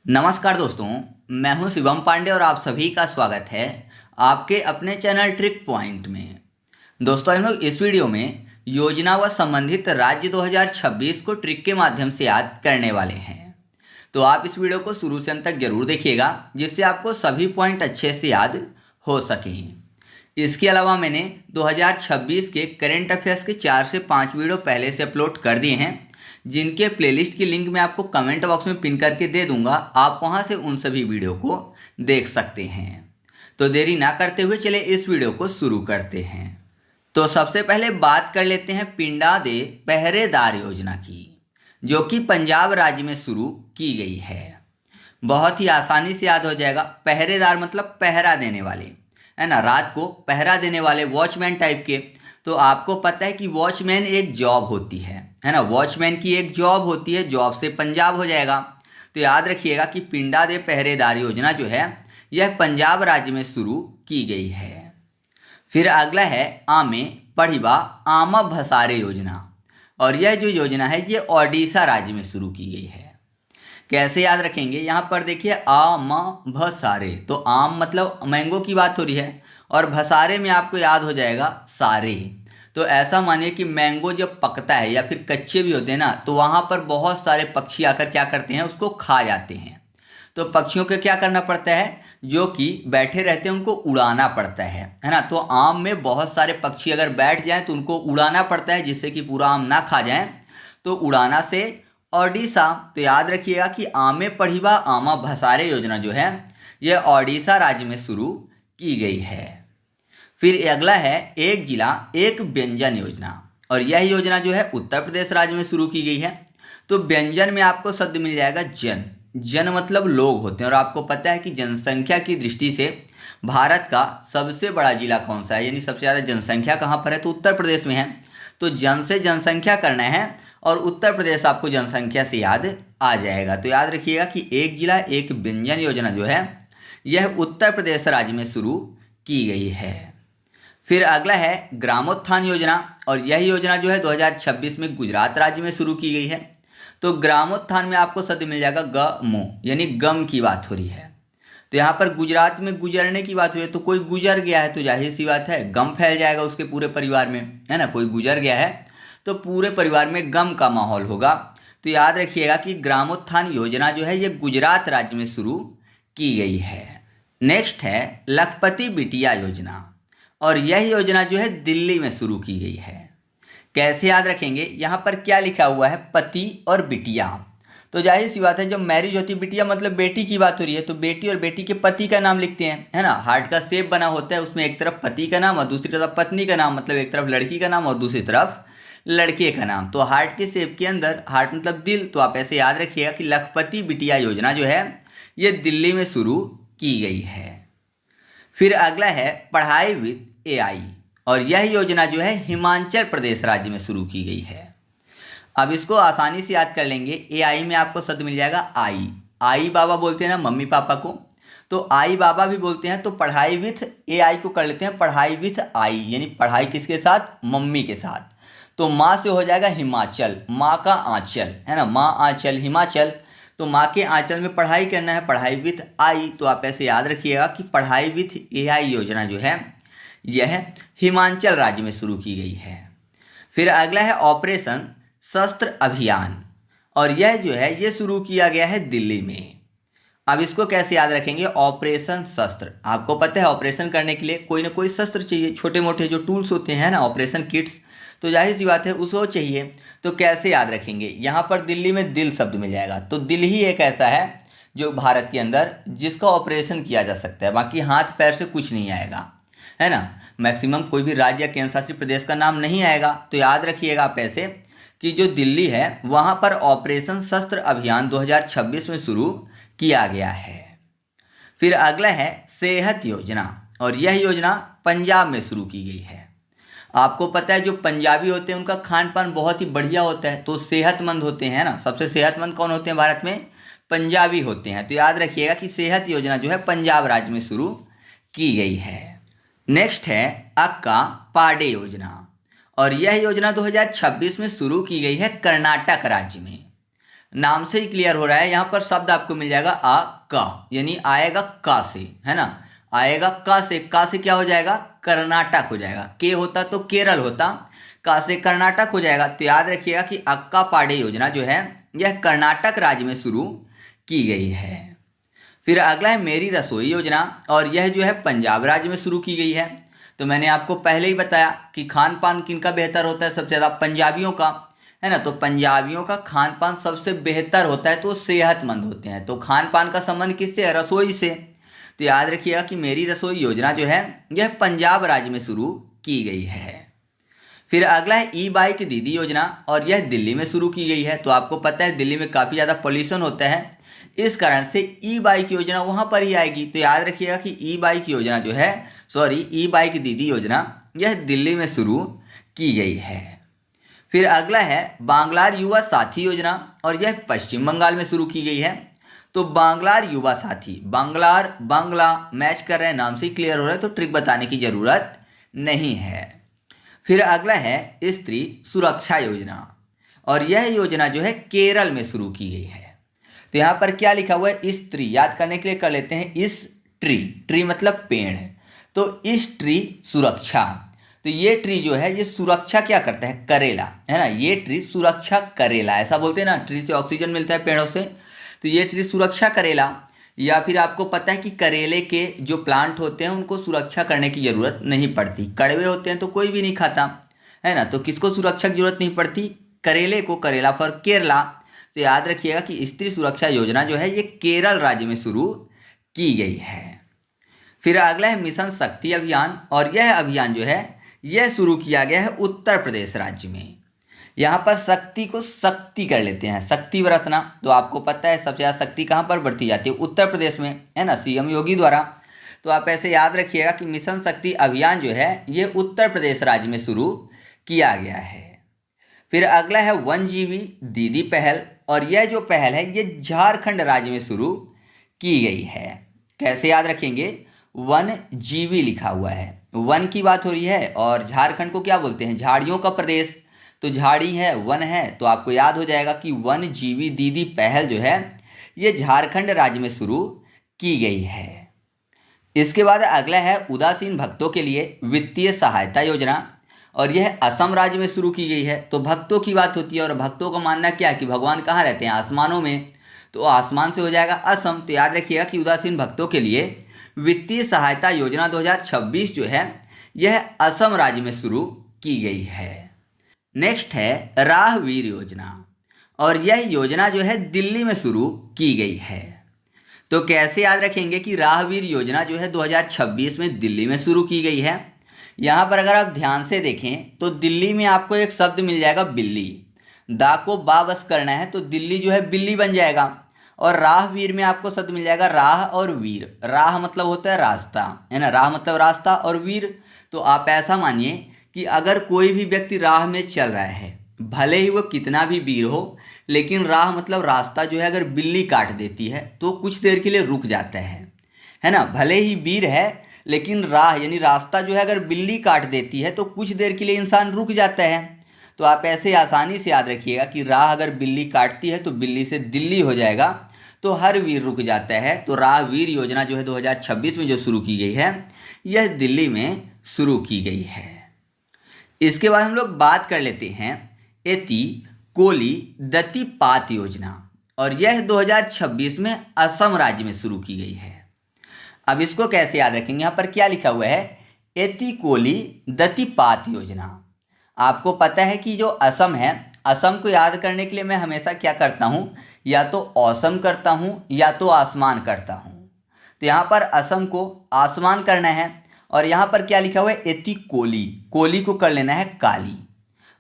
नमस्कार दोस्तों, मैं हूं शिवम पांडे और आप सभी का स्वागत है आपके अपने चैनल ट्रिक पॉइंट में। दोस्तों, हम लोग इस वीडियो में योजना व संबंधित राज्य 2026 को ट्रिक के माध्यम से याद करने वाले हैं। तो आप इस वीडियो को शुरू से अंत तक जरूर देखिएगा, जिससे आपको सभी पॉइंट अच्छे से याद हो सकें। इसके अलावा मैंने 2026 के करेंट अफेयर्स के 4 से 5 वीडियो पहले से अपलोड कर दिए हैं, जिनके प्लेलिस्ट की लिंक मैं आपको कमेंट बॉक्स में पिन करके दे दूंगा। आप वहां से उन सभी वीडियो को देख सकते हैं। तो देरी ना करते हुए चले इस वीडियो को शुरू करते हैं। तो सबसे पहले बात कर लेते हैं पिंडा दे पहरेदार योजना की, जो कि पंजाब राज्य में शुरू की गई है। बहुत ही आसानी से याद हो जाएगा। पहरेदार मतलब पहरा देने वाले, है ना, रात को पहरा देने वाले वॉचमैन टाइप के। तो आपको पता है कि वॉचमैन एक जॉब होती है ना, वॉचमैन की एक जॉब होती है, जॉब से पंजाब हो जाएगा। तो याद रखिएगा कि पिंडा दे पहरेदार योजना जो है यह पंजाब राज्य में शुरू की गई है। फिर अगला है आमे पढ़िबा आमा भसारे योजना, और यह जो योजना है ये ओडिशा राज्य में शुरू की गई है। कैसे याद रखेंगे, यहाँ पर देखिए आम भसारे, तो आम मतलब मैंगो की बात हो रही है, और भसारे में आपको याद हो जाएगा सारे। तो ऐसा मानिए कि मैंगो जब पकता है या फिर कच्चे भी होते हैं ना, तो वहाँ पर बहुत सारे पक्षी आकर क्या करते हैं, उसको खा जाते हैं। तो पक्षियों को क्या करना पड़ता है, जो कि बैठे रहते हैं उनको उड़ाना पड़ता है ना। तो आम में बहुत सारे पक्षी अगर बैठ जाएं तो उनको उड़ाना पड़ता है, जिससे कि पूरा आम ना खा जाएं। तो उड़ाना से ओडिशा, तो याद रखिएगा कि आमे पढ़िबा आमा भसारे योजना जो है यह ओडिशा राज्य में शुरू की गई है। फिर अगला है एक जिला एक व्यंजन योजना, और यह योजना जो है उत्तर प्रदेश राज्य में शुरू की गई है। तो व्यंजन में आपको शब्द मिल जाएगा जन। जन मतलब लोग होते हैं, और आपको पता है कि जनसंख्या की दृष्टि से भारत का सबसे बड़ा जिला कौन सा है, यानी सबसे ज़्यादा जनसंख्या कहाँ पर है, तो उत्तर प्रदेश में है। तो जन से जनसंख्या करना है, और उत्तर प्रदेश आपको जनसंख्या से याद आ जाएगा। तो याद रखिएगा कि एक जिला एक व्यंजन योजना जो है यह उत्तर प्रदेश राज्य में शुरू की गई है। फिर अगला है ग्रामोत्थान योजना, और यह योजना जो है 2026 में गुजरात राज्य में शुरू की गई है। तो ग्रामोत्थान में आपको शब्द मिल जाएगा गमो, यानी गम की बात हो रही है। तो यहाँ पर गुजरात में गुजरने की बात हो रही है, तो कोई गुजर गया है तो जाहिर सी बात है गम फैल जाएगा उसके पूरे परिवार में, है ना। कोई गुजर गया है तो पूरे परिवार में गम का माहौल होगा। तो याद रखिएगा कि ग्रामोत्थान योजना जो है ये गुजरात राज्य में शुरू की गई है। नेक्स्ट है लखपति बिटिया योजना, और यह योजना जो है दिल्ली में शुरू की गई है। कैसे याद रखेंगे, यहाँ पर क्या लिखा हुआ है, पति और बिटिया। तो जाहिर सी बात है जब मैरिज होती है, बिटिया मतलब बेटी की बात हो रही है, तो बेटी और बेटी के पति का नाम लिखते हैं, है ना। हार्ट का शेप बना होता है, उसमें एक तरफ पति का नाम और दूसरी तरफ पत्नी का नाम, मतलब एक तरफ लड़की का नाम और दूसरी तरफ लड़के का नाम। तो हार्ट के शेप के अंदर, हार्ट मतलब दिल, तो आप ऐसे याद रखिएगा कि लखपति बिटिया योजना जो है ये दिल्ली में शुरू की गई है। फिर अगला है पढ़ाई विद एआई, और यह योजना जो है हिमाचल प्रदेश राज्य में शुरू की गई है। अब इसको आसानी से याद कर लेंगे। एआई में आपको शब्द मिल जाएगा आई। आई बाबा बोलते हैं ना मम्मी पापा को, तो आई बाबा भी बोलते हैं। तो पढ़ाई विथ एआई को कर लेते हैं पढ़ाई विथ आई, यानी पढ़ाई किसके साथ, मम्मी के साथ। तो माँ से हो जाएगा हिमाचल, माँ का आंचल, है ना, माँ आंचल हिमाचल। तो माँ के आंचल में पढ़ाई करना है, पढ़ाई विथ आई। तो आप ऐसे याद रखिएगा कि पढ़ाई विथ एआई योजना जो है यह हिमाचल राज्य में शुरू की गई है। फिर अगला है ऑपरेशन शस्त्र अभियान, और यह जो है ये शुरू किया गया है दिल्ली में। अब इसको कैसे याद रखेंगे, ऑपरेशन शस्त्र, आपको पता है ऑपरेशन करने के लिए कोई ना कोई शस्त्र चाहिए, छोटे मोटे जो टूल्स होते हैं ना, ऑपरेशन किट्स। तो जाहिर सी बात है उसको चाहिए। तो कैसे याद रखेंगे, यहाँ पर दिल्ली में दिल शब्द मिल जाएगा। तो दिल ही एक ऐसा है जो भारत के अंदर जिसका ऑपरेशन किया जा सकता है, बाकी हाथ पैर से कुछ नहीं आएगा, है ना। मैक्सिमम कोई भी राज्य या केंद्र शासित प्रदेश का नाम नहीं आएगा। तो याद रखिएगा आप ऐसे कि जो दिल्ली है वहाँ पर ऑपरेशन शस्त्र अभियान 2026 में शुरू किया गया है। फिर अगला है सेहत योजना, और यह योजना पंजाब में शुरू की गई है। आपको पता है जो पंजाबी होते हैं उनका खान पान बहुत ही बढ़िया होता है, तो सेहतमंद होते हैं ना। सबसे सेहतमंद कौन होते हैं भारत में, पंजाबी होते हैं। तो याद रखिएगा कि सेहत योजना जो है पंजाब राज्य में शुरू की गई है। नेक्स्ट है अक्का पाडे योजना, और यह योजना 2026 में शुरू की गई है कर्नाटक राज्य में। नाम से ही क्लियर हो रहा है, यहाँ पर शब्द आपको मिल जाएगा आ का, यानी आएगा का से, है ना, आएगा का से। का से क्या हो जाएगा, कर्नाटक हो जाएगा। के होता तो केरल होता, का से कर्नाटक हो जाएगा। तो याद रखिएगा कि अक्का पाड़े योजना जो है यह कर्नाटक राज्य में शुरू की गई है। फिर अगला है मेरी रसोई योजना, और यह जो है पंजाब राज्य में शुरू की गई है। तो मैंने आपको पहले ही बताया कि खान पान किनका बेहतर होता है, सबसे ज़्यादा पंजाबियों का, है ना। तो पंजाबियों का खान पान सबसे बेहतर होता है, तो सेहतमंद होते हैं। तो खान पान का संबंध किससे है, रसोई से। तो याद रखिएगा कि मेरी रसोई योजना जो है यह पंजाब राज्य में शुरू की गई है। फिर अगला है ई बाइक दीदी योजना, और यह दिल्ली में शुरू की गई है। तो आपको पता है दिल्ली में काफ़ी ज़्यादा पॉल्यूशन होता है, इस कारण से ई बाइक योजना वहाँ पर ही आएगी। तो याद रखिएगा कि ई बाइक योजना जो है, ई बाइक दीदी योजना यह दिल्ली में शुरू की गई है। फिर अगला है बांग्लार युवा साथी योजना, और यह पश्चिम बंगाल में शुरू की गई है। तो बांग्लार युवा साथी, बांग्लार बांग्ला मैच कर रहे हैं, नाम से ही क्लियर हो रहा है, तो ट्रिक बताने की जरूरत नहीं है। फिर अगला है स्त्री सुरक्षा योजना, और यह योजना जो है केरल में शुरू की गई है। तो यहाँ पर क्या लिखा हुआ है, स्त्री, याद करने के लिए कर लेते हैं इस ट्री, ट्री मतलब पेड़, तो इस ट्री सुरक्षा। तो ये ट्री जो है ये सुरक्षा क्या करता है, करेला, है ना, ये ट्री सुरक्षा करेला, ऐसा बोलते हैं ना, ट्री से ऑक्सीजन मिलता है पेड़ों से, तो ये ट्री सुरक्षा करेला। या फिर आपको पता है कि करेले के जो प्लांट होते हैं उनको सुरक्षा करने की ज़रूरत नहीं पड़ती, कड़वे होते हैं तो कोई भी नहीं खाता, है ना। तो किसको सुरक्षा की जरूरत नहीं पड़ती, करेले को, करेला फॉर केरला। तो याद रखिएगा कि स्त्री सुरक्षा योजना जो है ये केरल राज्य में शुरू की गई है। फिर अगला है मिशन शक्ति अभियान, और यह अभियान जो है यह शुरू किया गया है उत्तर प्रदेश राज्य में। यहाँ पर शक्ति को शक्ति कर लेते हैं, शक्ति बरतना। तो आपको पता है सबसे ज़्यादा शक्ति कहाँ पर बरती जाती है, उत्तर प्रदेश में, है ना, सीएम योगी द्वारा। तो आप ऐसे याद रखिएगा कि मिशन शक्ति अभियान जो है ये उत्तर प्रदेश राज्य में शुरू किया गया है। फिर अगला है 1 GB दीदी पहल, और यह जो पहल है ये झारखंड राज्य में शुरू की गई है। कैसे याद रखेंगे, 1 GB लिखा हुआ है, वन की बात हो रही है, और झारखंड को क्या बोलते हैं, झाड़ियों का प्रदेश, तो झाड़ी है, वन है, तो आपको याद हो जाएगा कि 1 GB दीदी पहल जो है ये झारखंड राज्य में शुरू की गई है। इसके बाद अगला है उदासीन भक्तों के लिए वित्तीय सहायता योजना, और यह असम राज्य में शुरू की गई है। तो भक्तों की बात होती है, और भक्तों का मानना क्या है कि भगवान कहाँ रहते हैं, आसमानों में, तो आसमान से हो जाएगा असम। तो याद रखिएगा कि उदासीन भक्तों के लिए वित्तीय सहायता योजना 2026 जो है यह असम राज्य में शुरू की गई है। नेक्स्ट है राहवीर योजना, और यह योजना जो है दिल्ली में शुरू की गई है। तो कैसे याद रखेंगे कि राहवीर योजना जो है 2026 में दिल्ली में शुरू की गई है। यहाँ पर अगर आप ध्यान से देखें तो दिल्ली में आपको एक शब्द मिल जाएगा बिल्ली, दा को बा बस करना है तो दिल्ली जो है बिल्ली बन जाएगा। और राहवीर में आपको शब्द मिल जाएगा राह और वीर, राह मतलब होता है रास्ता, है ना, राह मतलब रास्ता, और वीर, तो आप ऐसा मानिए कि अगर कोई भी व्यक्ति राह में चल रहा है, भले ही वो कितना भी वीर हो, लेकिन राह मतलब रास्ता जो है अगर बिल्ली काट देती है तो कुछ देर के लिए रुक जाता है ना। भले ही वीर है लेकिन राह यानी रास्ता जो है अगर बिल्ली काट देती है तो कुछ देर के लिए इंसान रुक जाता है। तो आप ऐसे आसानी से याद रखिएगा कि राह अगर बिल्ली काटती है तो बिल्ली से दिल्ली हो जाएगा, तो हर वीर रुक जाता है। तो राहवीर योजना जो है 2026 में जो शुरू की गई है यह दिल्ली में शुरू की गई है। इसके बाद हम लोग बात कर लेते हैं एति कोली दत्तिपात योजना, और यह 2026 में असम राज्य में शुरू की गई है। अब इसको कैसे याद रखेंगे, यहाँ पर क्या लिखा हुआ है, एति कोली दत्तिपात योजना। आपको पता है कि जो असम है, असम को याद करने के लिए मैं हमेशा क्या करता हूँ, या तो औसम करता हूँ या तो आसमान करता हूँ। तो यहाँ पर असम को आसमान करना है, और यहाँ पर क्या लिखा हुआ है, एति कोली, कोली को कर लेना है काली।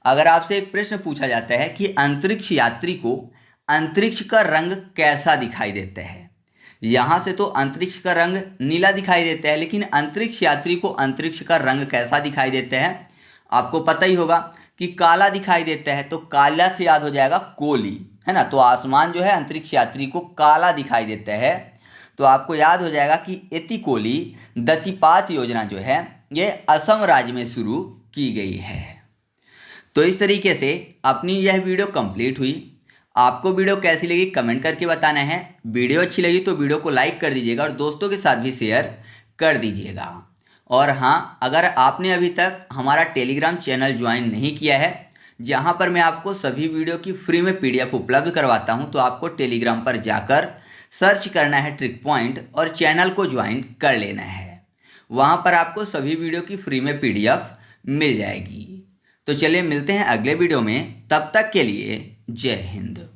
अगर आपसे एक प्रश्न पूछा जाता है कि अंतरिक्ष यात्री को अंतरिक्ष का रंग कैसा दिखाई देता है, यहाँ से तो अंतरिक्ष का रंग नीला दिखाई देता है, लेकिन अंतरिक्ष यात्री को अंतरिक्ष का रंग कैसा दिखाई देता है, आपको पता ही होगा कि काला दिखाई देता है। तो काला से याद हो जाएगा कोली, है ना। तो आसमान जो है अंतरिक्ष यात्री को काला दिखाई देता है। तो आपको याद हो जाएगा कि एति कोली दत्तिपात योजना जो है ये असम राज्य में शुरू की गई है। तो इस तरीके से अपनी यह वीडियो कंप्लीट हुई। आपको वीडियो कैसी लगी कमेंट करके बताना है। वीडियो अच्छी लगी तो वीडियो को लाइक कर दीजिएगा और दोस्तों के साथ भी शेयर कर दीजिएगा। और हाँ, अगर आपने अभी तक हमारा टेलीग्राम चैनल ज्वाइन नहीं किया है, जहाँ पर मैं आपको सभी वीडियो की फ्री में PDF उपलब्ध करवाता हूँ, तो आपको टेलीग्राम पर जाकर सर्च करना है ट्रिक पॉइंट और चैनल को ज्वाइन कर लेना है। वहाँ पर आपको सभी वीडियो की फ्री में PDF मिल जाएगी। तो चलिए मिलते हैं अगले वीडियो में, तब तक के लिए जय हिंद।